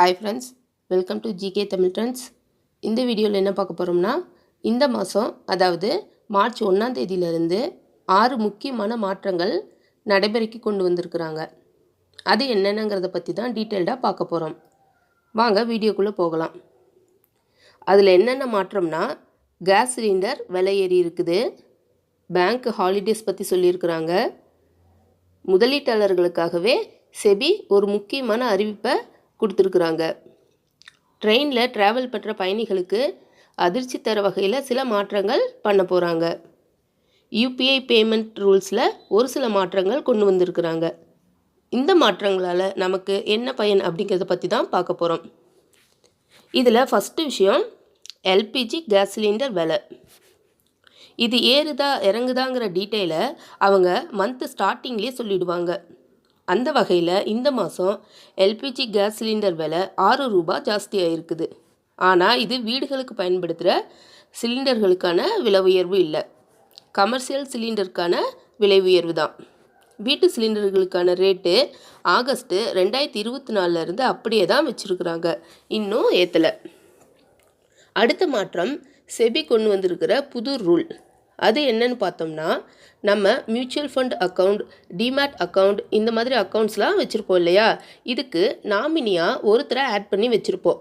Hi friends, welcome to GK Tamil Trends. இந்த வீடியோவில் என்ன பார்க்க போகிறோம்னா இந்த மாதம் அதாவது மார்ச் 1ஆம் தேதியிலிருந்து 6 முக்கியமான மாற்றங்கள் நடைமுறைக்கு கொண்டு வந்திருக்கிறாங்க. அது என்னென்னங்கிறத பற்றி தான் டீட்டெயில்டாக பார்க்க போகிறோம். வாங்க வீடியோக்குள்ளே போகலாம். அதில் என்னென்ன மாற்றம்னா கேஸ் சிலிண்டர் விலை ஏறி இருக்குது, பேங்க் ஹாலிடேஸ் பற்றி சொல்லியிருக்கிறாங்க, முதலீட்டாளர்களுக்காகவே செபி ஒரு முக்கியமான அறிவிப்பை கொடுத்துருக்குறாங்க. ட்ரெயினில் ட்ராவல் பண்ணுற பயணிகளுக்கு அதிர்ச்சி தர வகையில் சில மாற்றங்கள் பண்ண போகிறாங்க. யூபிஐ பேமெண்ட் ரூல்ஸில் ஒரு சில மாற்றங்கள் கொண்டு வந்திருக்கிறாங்க. இந்த மாற்றங்களால் நமக்கு என்ன பயன் அப்படிங்கிறத பற்றி தான் பார்க்க போகிறோம். இதில் ஃபஸ்ட்டு விஷயம் எல்பிஜி கேஸ் சிலிண்டர் விலை. இது ஏறுதா இறங்குதாங்கிற டீட்டெயிலை அவங்க மந்த் ஸ்டார்டிங்லேயே சொல்லிடுவாங்க. அந்த வகையில் இந்த மாதம் எல்பிஜி கேஸ் சிலிண்டர் விலை 6 ரூபாய் ஜாஸ்தியாக இருக்குது. ஆனால் இது வீடுகளுக்கு பயன்படுத்துகிற சிலிண்டர்களுக்கான விலை உயர்வு இல்லை, கமர்ஷியல் சிலிண்டருக்கான விலை உயர்வு தான். வீட்டு சிலிண்டர்களுக்கான ரேட்டு ஆகஸ்ட் 2024 அப்படியே தான் வச்சுருக்குறாங்க, இன்னும் ஏற்றலை. அடுத்த மாற்றம் செபி கொண்டு வந்திருக்கிற புது ரூல். அது என்னன்னு பார்த்தோம்னா, நம்ம mutual fund account, demat account இந்த மாதிரி அக்கௌண்ட்ஸ்லாம் வச்சுருப்போம் இல்லையா, இதுக்கு நாமினியாக ஒருத்தரை ஆட் பண்ணி வச்சுருப்போம்.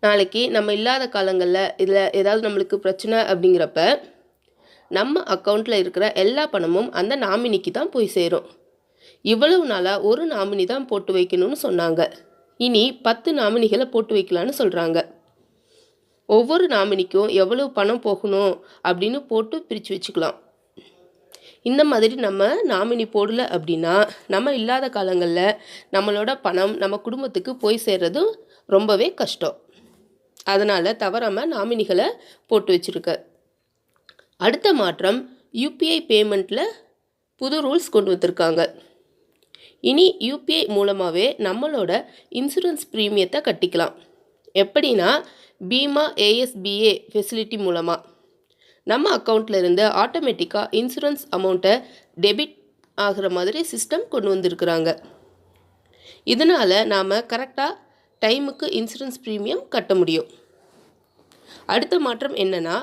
நாளைக்கு நம்ம இல்லாத காலங்களில் இதில் ஏதாவது நம்மளுக்கு பிரச்சனை அப்படிங்கிறப்ப நம்ம அக்கௌண்ட்டில் இருக்கிற எல்லா பணமும் அந்த நாமினிக்கு தான் போய் சேரும். இவ்வளவு நாளாக ஒரு நாமினி தான் போட்டு வைக்கணும்னு சொன்னாங்க. இனி 10 நாமினிகளை போட்டு வைக்கலான்னு சொல்கிறாங்க. ஒவ்வொரு நாமினிக்கும் எவ்வளவு பணம் போகணும் அப்படின்னு போட்டு பிரித்து வச்சுக்கலாம். இந்த மாதிரி நம்ம நாமினி போடலை அப்படின்னா நம்ம இல்லாத காலங்களில் நம்மளோட பணம் நம்ம குடும்பத்துக்கு போய் சேர்றதும் ரொம்பவே கஷ்டம். அதனால் தவறாமல் நாமினிகளை போட்டு வச்சுருக்க. அடுத்த மாற்றம் யூபிஐ பேமெண்ட்டில் புது ரூல்ஸ் கொண்டு வந்திருக்காங்க. இனி யூபிஐ மூலமாகவே நம்மளோட இன்சூரன்ஸ் ப்ரீமியத்தை கட்டிக்கலாம். எப்படின்னா பீமா ஏஎஸ்பிஏ ஃபெசிலிட்டி மூலமாக நம்ம அக்கௌண்ட்டில் இருந்து ஆட்டோமேட்டிக்காக இன்சூரன்ஸ் அமௌண்ட்டை டெபிட் ஆகிற மாதிரி சிஸ்டம் கொண்டு வந்திருக்கிறாங்க. இதனால் நாம் கரெக்டாக டைமுக்கு இன்சூரன்ஸ் ப்ரீமியம் கட்ட முடியும். அடுத்த மாற்றம் என்னென்னா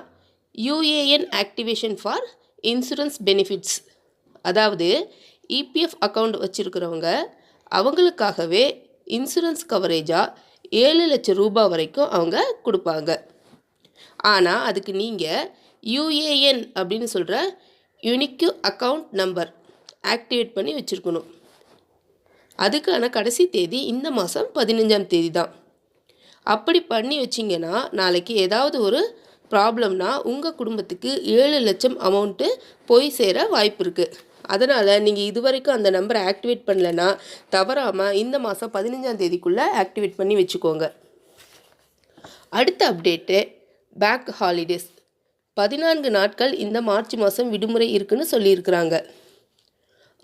UAN activation for insurance benefits. அதாவது இபிஎஃப் அக்கௌண்ட் வச்சுருக்கிறவங்க அவங்களுக்காகவே இன்சூரன்ஸ் கவரேஜாக 7 லட்சம் ரூபாய் வரைக்கும் அவங்க கொடுப்பாங்க. ஆனால் அதுக்கு நீங்கள் யூஏஎன் அப்படின்னு சொல்கிற யூனிக் அக்கௌண்ட் நம்பர் ஆக்டிவேட் பண்ணி வச்சுருக்கணும். அதுக்கான கடைசி தேதி இந்த மாதம் 15ஆம் தேதி தான். அப்படி பண்ணி வச்சிங்கன்னா நாளைக்கு ஏதாவது ஒரு ப்ராப்ளம்னா உங்கள் குடும்பத்துக்கு 7 லட்சம் அமௌண்ட்டு போய் சேர வாய்ப்பு இருக்குது. அதனால் நீங்கள் இது வரைக்கும் அந்த நம்பரை ஆக்டிவேட் பண்ணலைன்னா தவறாமல் இந்த மாதம் 15ஆம் தேதிக்குள்ளே ஆக்டிவேட் பண்ணி வச்சுக்கோங்க. அடுத்த அப்டேட்டு பேங்க் ஹாலிடேஸ். 14 நாட்கள் இந்த மார்ச் மாதம் விடுமுறை இருக்குன்னு சொல்லியிருக்கிறாங்க.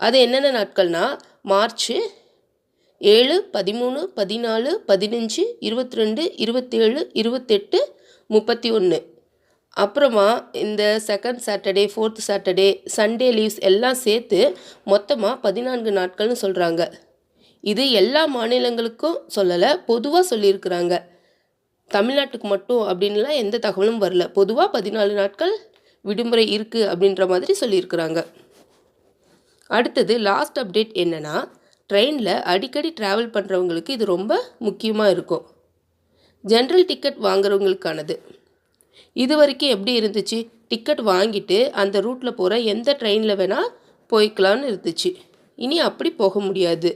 அது என்னென்ன நாட்கள்னா மார்ச் 7, 13, 14, 15, 22, 27, 28, 31. அப்புறமா இந்த second Saturday, fourth Saturday, Sunday leaves எல்லாம் சேர்த்து மொத்தமாக 14 நாட்கள்னு சொல்கிறாங்க. இது எல்லா மாநிலங்களுக்கும் சொல்லலை, பொதுவாக சொல்லியிருக்கிறாங்க. தமிழ்நாட்டுக்கு மட்டும் அப்படின்லாம் எந்த தகவலும் வரல. பொதுவாக 14 நாட்கள் விடுமுறை இருக்குது அப்படின்ற மாதிரி சொல்லியிருக்கிறாங்க. அடுத்தது லாஸ்ட் அப்டேட் என்னென்னா ட்ரெயினில் அடிக்கடி ட்ராவல் பண்ணுறவங்களுக்கு இது ரொம்ப முக்கியமாக இருக்கும். ஜென்ரல் டிக்கெட் வாங்குறவங்களுக்கானது. இது வரைக்கும் எப்படி இருந்துச்சு, டிக்கெட் வாங்கிட்டு அந்த ரூட்டில் போகிற எந்த ட்ரெயினில் வேணால் போய்க்கலான்னு இருந்துச்சு. இனி அப்படி போக முடியாது.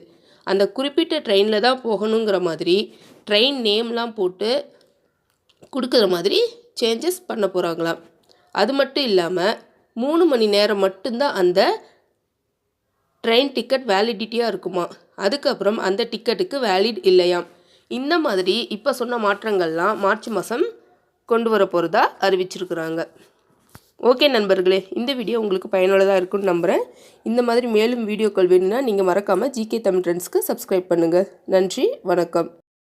அந்த குறிப்பிட்ட ட்ரெயினில் தான் போகணுங்கிற மாதிரி ட்ரெயின் நேம்லாம் போட்டு கொடுக்குற மாதிரி சேஞ்சஸ் பண்ண போகிறாங்களாம். அது மட்டும் இல்லாமல் 3 மணி நேரம் மட்டும்தான் அந்த ட்ரெயின் டிக்கெட் வேலிடிட்டியாக இருக்குமா. அதுக்கப்புறம் அந்த டிக்கெட்டுக்கு வேலிட் இல்லையாம். இந்த மாதிரி இப்போ சொன்ன மாற்றங்கள்லாம் மார்ச் மாதம் கொண்டு வர போகிறதா அறிவிச்சிருக்கிறாங்க. ஓகே நண்பர்களே, இந்த வீடியோ உங்களுக்கு பயனுள்ளதாக இருக்குன்னு நம்புகிறேன். இந்த மாதிரி மேலும் வீடியோக்கள் வேணும்னா நீங்கள் மறக்காமல் ஜிகே தமிழ் ட்ரெண்ட்ஸ்க்கு சப்ஸ்கிரைப் பண்ணுங்கள். நன்றி, வணக்கம்.